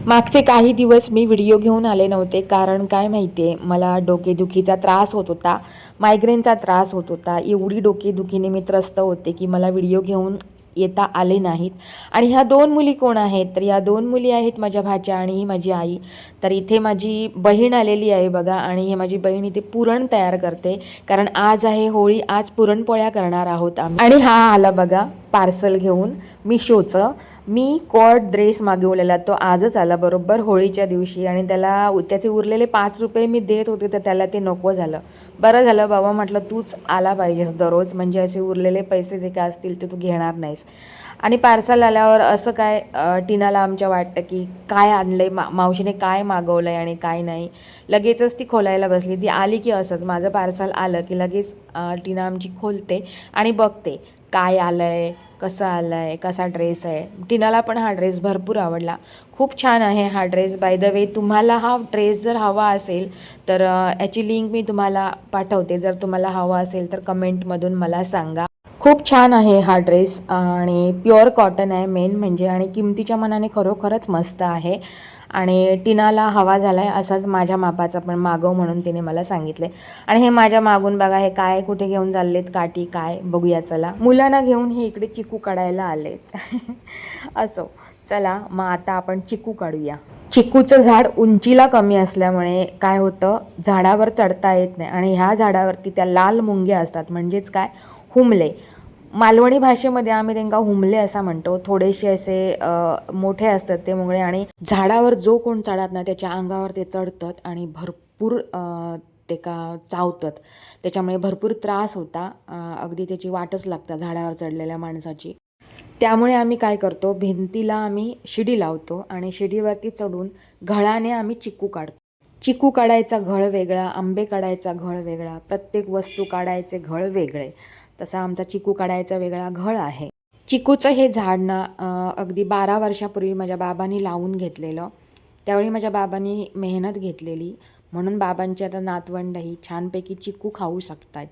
मागचे काही दिवस मी व्हिडिओ घेऊन आले नव्हते, कारण काय माहिती आहे, मला डोकेदुखीचा त्रास होत होता, मायग्रेनचा त्रास होत होता. एवढी डोकेदुखीने मी त्रस्त होते की मला व्हिडिओ घेऊन येता आले नाहीत. आणि ह्या दोन मुली कोण आहेत, तर या दोन मुली आहेत माझ्या भाच्या आणि ही माझी आई. तर इथे माझी बहीण आलेली आहे बघा, आणि हे माझी बहीण इथे पुरण तयार करते, कारण आज आहे होळी, आज पुरणपोळ्या करणार आहोत आम्ही. आणि हा आला बघा पार्सल घेऊन मिशोचं. मी कॉर्ड ड्रेस मागवलेला, तो आजच आला बरोबर होळीच्या दिवशी, आणि त्याचे उरलेले 5 रुपये मी देत होते, तर त्याला ते नको झालं. बरं झालं बाबा, म्हटलं तूच आला पाहिजेस दररोज, म्हणजे असे उरलेले पैसे जे काय असतील ते तू घेणार नाहीस. आणि पार्सल आल्यावर असं काय टीनाला आमच्या वाटतं की काय आणलं आहे, मावशीने काय मागवलं आहे आणि काय नाही. लगेचच ती खोलायला बसली. ती आली की असंच, माझं पार्सल आलं की लगेच टीना आमची खोलते आणि बघते काय आलं आहे, कसं आलं आहे, कसा ड्रेस आहे. टीनाला पण हा ड्रेस भरपूर आवडला, खूप छान आहे हा ड्रेस. बाय द वे, तुम्हाला हा ड्रेस जर हवा असेल तर याची लिंक मी तुम्हाला पाठवते. जर तुम्हाला हवा असेल तर कमेंटमधून मला सांगा. खूप छान आहे हा ड्रेस, आणि प्युअर कॉटन आहे मेन म्हणजे, आणि किमतीच्या मनाने खरोखरच मस्त आहे. आणि टीनाला हवा झाला आहे असाच माझ्या मापाचा पण मागव म्हणून तिने मला सांगितले. आणि हे माझ्या मागून बघा, हे काय कुठे घेऊन चाललेत काठी, काय बघूया चला. मुलांना घेऊन हे इकडे चिकू काढायला आलेत. असो, चला मग आता आपण चिकू काढूया. चिकूचं झाड उंचीला कमी असल्यामुळे काय होतं, झाडावर चढता येत नाही. आणि ह्या झाडावरती त्या लाल मुंग्या असतात, म्हणजेच काय, हुमले. मालवणी भाषेमध्ये आम्ही त्यांना हुमले असं म्हणतो. थोडेसे असे मोठे असतात ते मुंगळे, आणि झाडावर जो कोण चढत ना त्याच्या अंगावर ते चढतात आणि भरपूर ते का चावतात. त्याच्यामुळे भरपूर त्रास होता, अगदी त्याची वाटच लागतं झाडावर चढलेल्या माणसाची. त्यामुळे आम्ही काय करतो, भिंतीला आम्ही शिडी लावतो आणि शिडीवरती चढून घळाने आम्ही चिकू काढतो. चिकू काढायचा घळ वेगळा, आंबे काढायचा घळ वेगळा, प्रत्येक वस्तू काढायचे घळ वेगळे. तसा आमचा चिकू काढायचा वेगळा घळ आहे. चिकूचं हे झाड ना अगदी 12 वर्षापूर्वी माझ्या बाबांनी लावून घेतलेलं. त्यावेळी माझ्या बाबांनी मेहनत घेतलेली, म्हणून बाबांची आता नातवंडही छानपैकी चिकू खाऊ शकतात.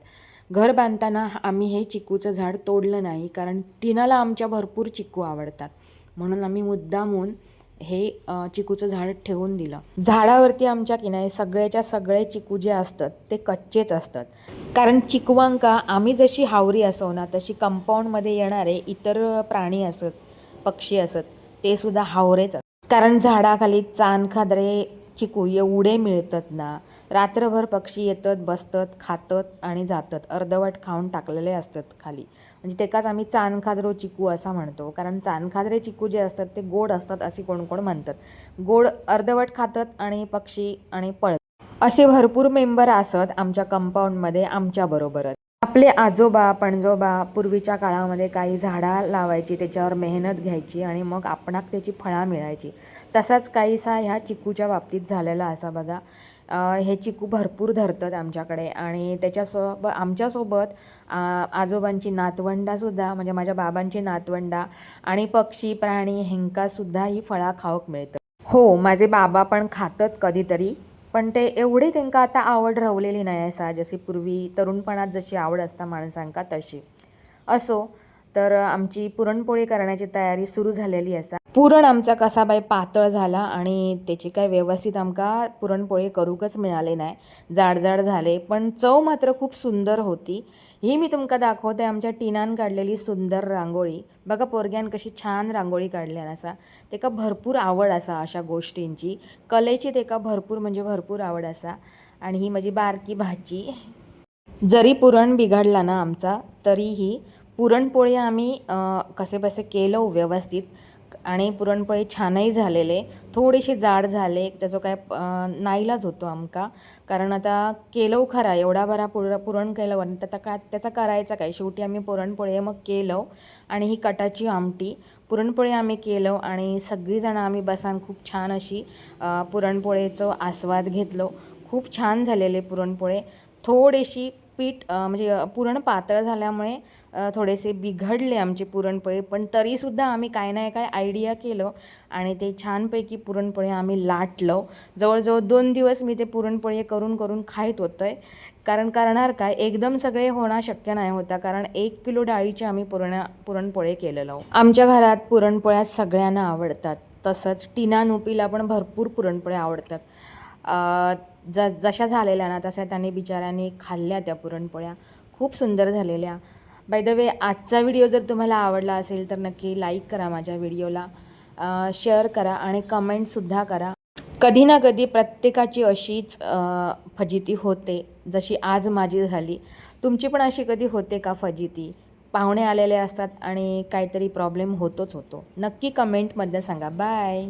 घर बांधताना आम्ही हे चिकूचं झाड तोडलं नाही, कारण टीनाला आमच्या भरपूर चिकू आवडतात, म्हणून आम्ही मुद्दामून हे चिकूचं झाड ठेवून दिलं. झाडावरती आमच्या की नाही सगळ्याच्या सगळे चिकू जे असतात ते कच्चेच असतात, कारण चिकवांका आम्ही जशी हावरी असो ना, तशी कंपाऊंडमध्ये येणारे इतर प्राणी असत, पक्षी असत, ते सुद्धा हावरेच असतात. कारण झाडाखाली चांदखादरे चिकू एवढे मिळतात ना, रात्रभर पक्षी येतात, बसतात, खातात आणि जातात. अर्धवट खाऊन टाकलेले असतात खाली, म्हणजे तेकाच आम्ही चांदखादरो चिकू असं म्हणतो. कारण चांदखादरे चिकू जे असतात ते गोड असतात असे कोण कोण म्हणतात. गोड अर्धवट खातात आणि पक्षी आणि पळतात. असे भरपूर मेंबर असत आमच्या कंपाऊंडमध्ये आमच्याबरोबरच. आपले आजोबा पणजोबा पूर्वीच्या काळामध्ये काही झाडं लावायची, त्याच्यावर मेहनत घ्यायची आणि मग आपणाक त्याची फळं मिळायची. तसाच काहीसा ह्या चिकूच्या बाबतीत झालेला असा बघा. हे चिकू भरपूर धरतात आमच्याकडे, आणि आमच्यासोबत आजोबांची नातवंडासुद्धा, म्हणजे माझ्या बाबांची नातवंडा आणि पक्षी प्राणी ह्यांकासुद्धा ही फळं खाऊक मिळतात. हो, माझे बाबा पण खातात कधीतरी, पण ते एवढे त्यांना आता आवड राहिलेली नाही असा, जशी पूर्वी तरुणपणात जशी आवड असता माणसांका तशी. असो, तर आमची पुरणपोळी करण्याची तयारी सुरू झालेली असा. पुरण आमचा कसा बाई पातळ झाला, आणि त्याची काय व्यवस्थित आमका पुरणपोळी करूकच मिळाले नाही, जाड जाड झाले, पण चव मात्र खूप सुंदर होती. ही मी तुमका दाखवते आमच्या टीनान काढलेली सुंदर रांगोळी. बघा पोरग्यान कशी छान रांगोळी काढली असा. तेका भरपूर आवड असा अशा गोष्टींची, कलेची तेका भरपूर म्हणजे भरपूर आवड असा. आणि ही माझी बारकी भाची. जरी पुरण बिघडला ना आमचा, तरीही पुरणपोळी आम्ही कसेबसे केलं व्यवस्थित, आणि पुरणपोळी छानही झालेले. थोडीशी जाड झाले, त्याचं काय नाईलाज होतो आमका, कारण आता केलं खरा एवढा बरा पुरण केलं, त्याचा करायचा काय, शेवटी आम्ही पुरणपोळी मग केलं. आणि ही कटाची आमटी पुरणपोळी आम्ही केलं, आणि सगळीजणं आम्ही बसान खूप छान अशी पुरणपोळीचं आस्वाद घेतलो. खूप छान झालेले पुरणपोळे. थोडीशी म्हणजे पुरण पातळ झाल्यामुळे थोडेसे बिघडले आमची पुरणपोळी, पण तरीसुद्धा आम्ही काय नाही काय आयडिया केलं आणि ते छानपैकी पुरणपोळी आम्ही लाटलं. जवळजवळ 2 दिवस मी ते पुरणपोळी करून करून खात होतं, कारण करणार काय, एकदम सगळे होणं शक्य नाही होता, कारण 1 किलो डाळीचे आम्ही पुरणपोळे केलेलं. आमच्या घरात पुरणपोळ्या सगळ्यांना आवडतात, तसंच टीना नुपीला पण भरपूर पुरणपोळ्या आवडतात. जशा झालेल्या ना तशा त्याने बिचाऱ्याने खाल्ल्या त्या पुरणपोळ्या, खूप सुंदर झालेल्या. बाय द वे, आजचा व्हिडिओ जर तुम्हाला आवडला असेल तर नक्की लाईक करा माझ्या व्हिडिओला, शेअर करा आणि कमेंटसुद्धा करा. कधी ना कधी प्रत्येकाची अशीच फजिती होते, जशी आज माझी झाली. तुमची पण अशी कधी होते का फजिती? पाहुणे आलेले असतात आणि काहीतरी प्रॉब्लेम होतोच होतो. नक्की कमेंटमध्ये सांगा. बाय.